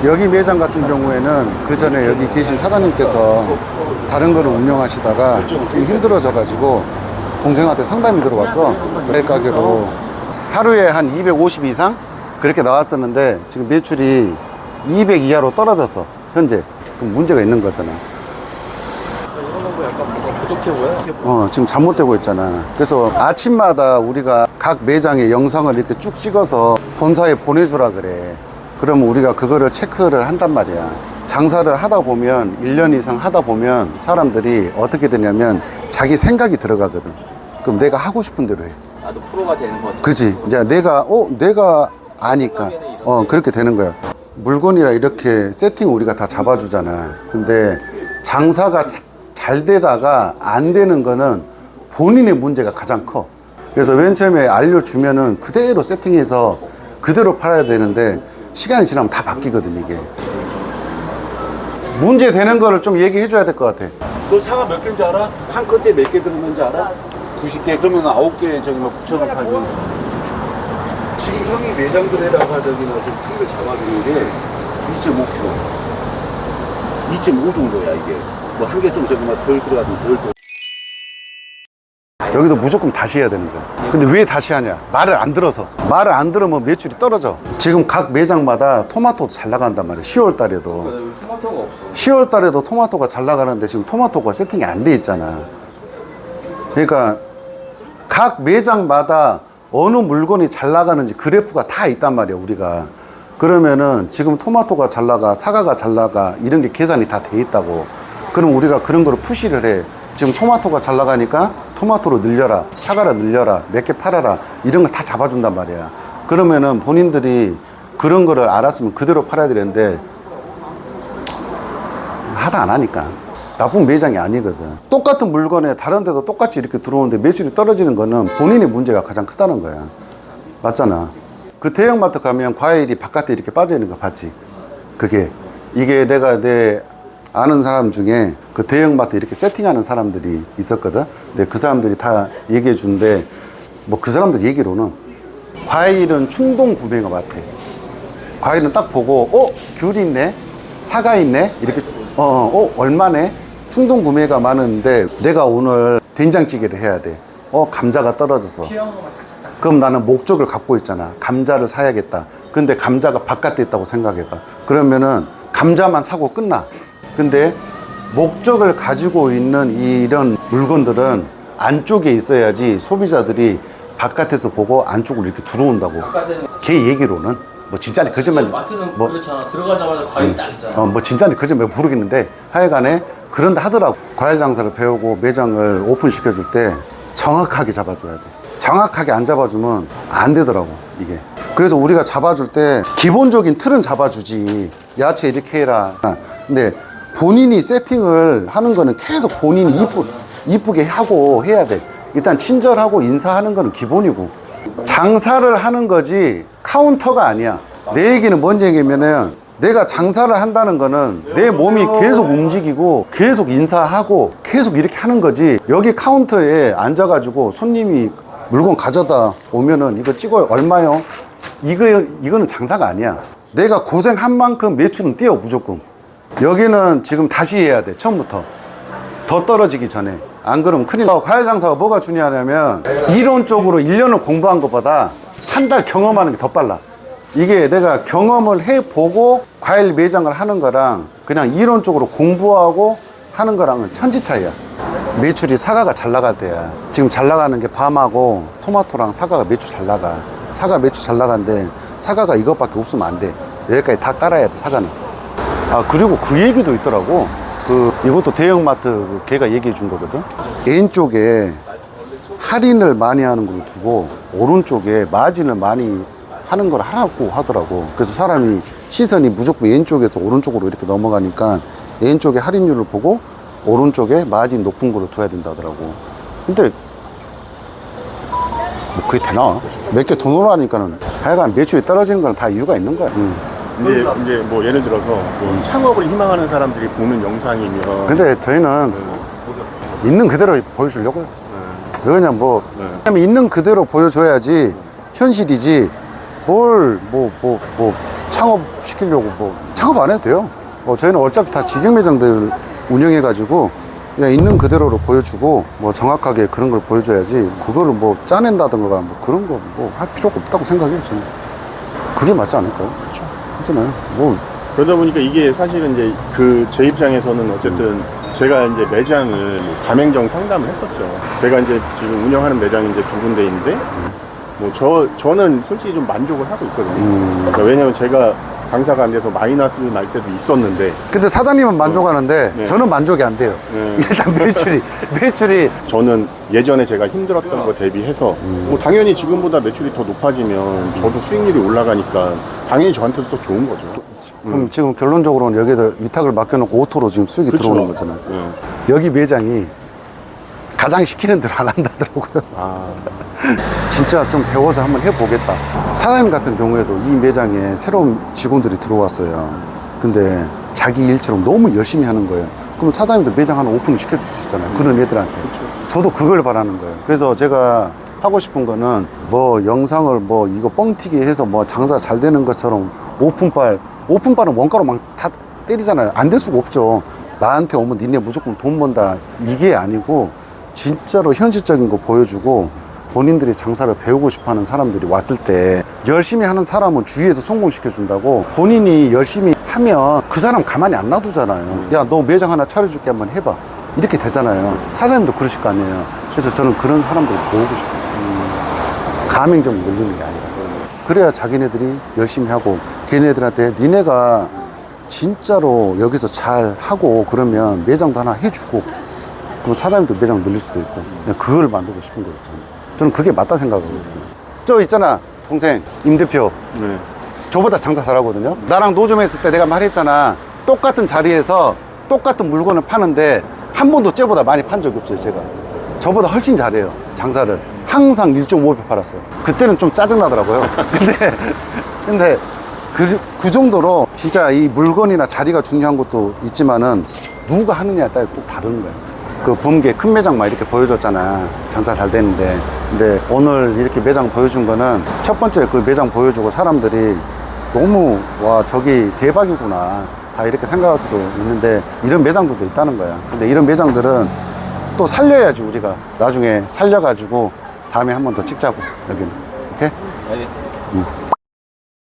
여기 매장 같은 경우에는 그 전에 여기 계신 사장님께서 다른 거를 운영하시다가 좀 힘들어져 가지고 동생한테 상담이 들어왔어. 매 가게로 하루에 한 250 이상 그렇게 나왔었는데 지금 매출이 200 이하로 떨어졌어 현재. 그럼 문제가 있는 거잖아. 이런 거 약간 뭔가 부족해 보여요. 지금 잘못되고 있잖아. 그래서 아침마다 우리가 각 매장의 영상을 이렇게 쭉 찍어서 본사에 보내주라 그래. 그러면 우리가 그거를 체크를 한단 말이야. 장사를 하다 보면 1년 이상 하다 보면 사람들이 어떻게 되냐면 자기 생각이 들어가거든. 그럼 내가 하고 싶은 대로 해. 나도 프로가 되는 거지. 그치. 이제 내가 아니까 그렇게 되는 거야. 물건이라 이렇게 세팅 우리가 다 잡아주잖아. 근데 장사가 잘 되다가 안 되는 거는 본인의 문제가 가장 커. 그래서 맨 처음에 알려주면은 그대로 세팅해서 그대로 팔아야 되는데 시간이 지나면 다 바뀌거든. 이게 문제 되는 거를 좀 얘기해 줘야 될 것 같아. 너 사과 몇 개인지 알아? 한 컨테에 몇 개 들었는지 알아? 90개. 그러면 9개 저기 뭐 9,000원 팔면. 지금 형이 매장들에다가 저기 뭐 좀 큰 거 잡아주는 게 2.5kg. 2.5 정도야 이게. 뭐 한 개 좀 저기 덜 들어가든 덜 들어. 여기도 무조건 다시 해야 되는 거야. 근데 왜 다시 하냐? 말을 안 들어서. 말을 안 들으면 매출이 떨어져. 지금 각 매장마다 토마토도 잘 나간단 말이야. 10월 달에도. 토마토가 없어. 10월 달에도 토마토가 잘 나가는데 지금 토마토가 세팅이 안 돼 있잖아. 그러니까 각 매장마다 어느 물건이 잘 나가는지 그래프가 다 있단 말이야, 우리가. 그러면은 지금 토마토가 잘 나가, 사과가 잘 나가, 이런 게 계산이 다 돼 있다고. 그럼 우리가 그런 거를 푸시를 해. 지금 토마토가 잘 나가니까 토마토로 늘려라, 사과를 늘려라, 몇 개 팔아라, 이런 거 다 잡아준단 말이야. 그러면은 본인들이 그런 거를 알았으면 그대로 팔아야 되는데 하다 안 하니까. 나쁜 매장이 아니거든. 똑같은 물건에 다른 데도 똑같이 이렇게 들어오는데 매출이 떨어지는 거는 본인의 문제가 가장 크다는 거야. 맞잖아. 그 대형마트 가면 과일이 바깥에 이렇게 빠져 있는 거 봤지? 이게 내가 내 아는 사람 중에 그 대형마트 이렇게 세팅하는 사람들이 있었거든. 근데 그 사람들이 다 얘기해 주는데 뭐 그 사람들 얘기로는 과일은 충동 구매가 많대. 과일은 딱 보고 귤 있네, 사과 있네, 이렇게 얼마네, 충동 구매가 많은데 내가 오늘 된장찌개를 해야 돼. 감자가 떨어져서. 그럼 나는 목적을 갖고 있잖아. 감자를 사야겠다. 근데 감자가 바깥에 있다고 생각해봐. 그러면은 감자만 사고 끝나. 근데 목적을 가지고 있는 이런 물건들은 안쪽에 있어야지 소비자들이 바깥에서 보고 안쪽으로 이렇게 들어온다고. 걔 얘기로는 뭐 진짜니 거짓말. 마트는 뭐 그렇잖아. 들어가자마자 과일 딱 있잖아. 뭐 진짜니 거짓말 모르겠는데 하여간에 그런다 하더라고. 과일 장사를 배우고 매장을 오픈 시켜줄 때 정확하게 잡아줘야 돼. 정확하게 안 잡아주면 안 되더라고 이게. 그래서 우리가 잡아줄 때 기본적인 틀은 잡아주지. 야채 이렇게 해라. 근데 본인이 세팅을 하는 거는 계속 본인이 이쁘게 하고 해야 돼. 일단 친절하고 인사하는 거는 기본이고. 장사를 하는 거지 카운터가 아니야. 내 얘기는 뭔 얘기냐면은 내가 장사를 한다는 거는 내 몸이 계속 움직이고 계속 인사하고 계속 이렇게 하는 거지. 여기 카운터에 앉아가지고 손님이 물건 가져다 오면은 이거 찍어요. 얼마요? 이거는 장사가 아니야. 내가 고생한 만큼 매출은 뛰어 무조건. 여기는 지금 다시 해야 돼. 처음부터. 더 떨어지기 전에. 안 그러면 큰일 나. 과일 장사가 뭐가 중요하냐면 이론적으로 1년을 공부한 것보다 한 달 경험하는 게 더 빨라. 이게 내가 경험을 해보고 과일 매장을 하는 거랑 그냥 이론적으로 공부하고 하는 거랑은 천지 차이야. 매출이 사과가 잘 나갈 때야. 지금 잘 나가는 게 밤하고 토마토랑 사과가 매출 잘 나가. 사과 매출 잘 나가는데 사과가 이것밖에 없으면 안 돼. 여기까지 다 깔아야 돼, 사과는. 그리고 그 얘기도 있더라고. 이것도 대형마트 걔가 얘기해 준 거거든. 왼쪽에 할인을 많이 하는 걸 두고 오른쪽에 마진을 많이 하는 걸 하라고 하더라고. 그래서 사람이 시선이 무조건 왼쪽에서 오른쪽으로 이렇게 넘어가니까 왼쪽에 할인율을 보고 오른쪽에 마진 높은 거로 둬야 된다 하더라고. 근데 뭐 그게 되나? 몇 개 더 놓으라니까는 하여간 매출이 떨어지는 건 다 이유가 있는 거야. 근데 이제 뭐 예를 들어서 뭐 창업을 희망하는 사람들이 보는 영상이면 근데 저희는 있는 그대로 보여주려고요. 그냥 뭐 있는 그대로 보여줘야지 현실이지 뭘 창업 시키려고 창업 안 해도 돼요. 저희는 어차피 다 직영 매장들 운영해가지고 그냥 있는 그대로로 보여주고 뭐 정확하게 그런 걸 보여줘야지 그거를 뭐 짜낸다든가 뭐 그런 거 뭐 할 필요가 없다고 생각해요. 저는 그게 맞지 않을까요? 그렇죠. 그렇잖아요. 뭐 그러다 보니까 이게 사실은 이제 제 입장에서는 어쨌든 제가 이제 매장을 가맹점 상담을 했었죠. 제가 이제 지금 운영하는 매장이 이제 2군데인데 뭐 저는 솔직히 좀 만족을 하고 있거든요. 그러니까 왜냐면 제가 장사가 안 돼서 마이너스 날 때도 있었는데 근데 사장님은 만족하는데 네. 저는 만족이 안 돼요. 네. 일단 매출이 저는 예전에 제가 힘들었던 거 대비해서 뭐 당연히 지금보다 매출이 더 높아지면 저도 수익률이 올라가니까 당연히 저한테도 더 좋은 거죠. 그럼 지금 결론적으로는 여기에다 위탁을 맡겨놓고 오토로 지금 수익이 그쵸. 들어오는 거잖아요. 네. 여기 매장이 가장 시키는 대로 안 한다더라고요. 아, 진짜 좀 배워서 한번 해보겠다. 사장님 같은 경우에도 이 매장에 새로운 직원들이 들어왔어요. 근데 자기 일처럼 너무 열심히 하는 거예요. 그럼 사장님도 매장 하나 오픈을 시켜줄 수 있잖아요. 그런 애들한테. 저도 그걸 바라는 거예요. 그래서 제가 하고 싶은 거는 뭐 영상을 뭐 이거 뻥튀기 해서 뭐 장사 잘 되는 것처럼 오픈빨은 원가로 막 다 때리잖아요. 안 될 수가 없죠. 나한테 오면 니네 무조건 돈 번다. 이게 아니고 진짜로 현실적인 거 보여주고 본인들이 장사를 배우고 싶어 하는 사람들이 왔을 때 열심히 하는 사람은 주위에서 성공시켜 준다고 본인이 열심히 하면 그 사람 가만히 안 놔두잖아요. 야, 너 매장 하나 차려줄게 한번 해봐. 이렇게 되잖아요. 사장님도 그러실 거 아니에요. 그래서 저는 그런 사람들을 모으고 싶어요. 가맹점을 늘리는 게 아니라. 그래야 자기네들이 열심히 하고 걔네들한테 니네가 진짜로 여기서 잘 하고 그러면 매장도 하나 해주고 그럼 사장님도 매장 늘릴 수도 있고 그냥 그걸 만들고 싶은 거죠. 저는 그게 맞다 생각하거든요. 저 있잖아 동생 임 대표 네. 저보다 장사 잘하거든요. 나랑 노점 했을 때 내가 말했잖아. 똑같은 자리에서 똑같은 물건을 파는데 한 번도 쟤보다 많이 판 적이 없어요. 제가 저보다 훨씬 잘해요. 장사를 항상 1.5배 팔았어요. 그때는 좀 짜증나더라고요. 근데 그 정도로 진짜 이 물건이나 자리가 중요한 것도 있지만은 누가 하느냐에 따라 또 다른 거예요. 그 범계 큰 매장 막 이렇게 보여줬잖아. 장사 잘 되는데. 근데 오늘 이렇게 매장 보여준 거는 첫 번째 그 매장 보여주고 사람들이 너무 와 저기 대박이구나 다 이렇게 생각할 수도 있는데 이런 매장들도 있다는 거야. 근데 이런 매장들은 또 살려야지 우리가 나중에 살려가지고 다음에 한 번 더 찍자고 여기는. 오케이? 알겠습니다. 응.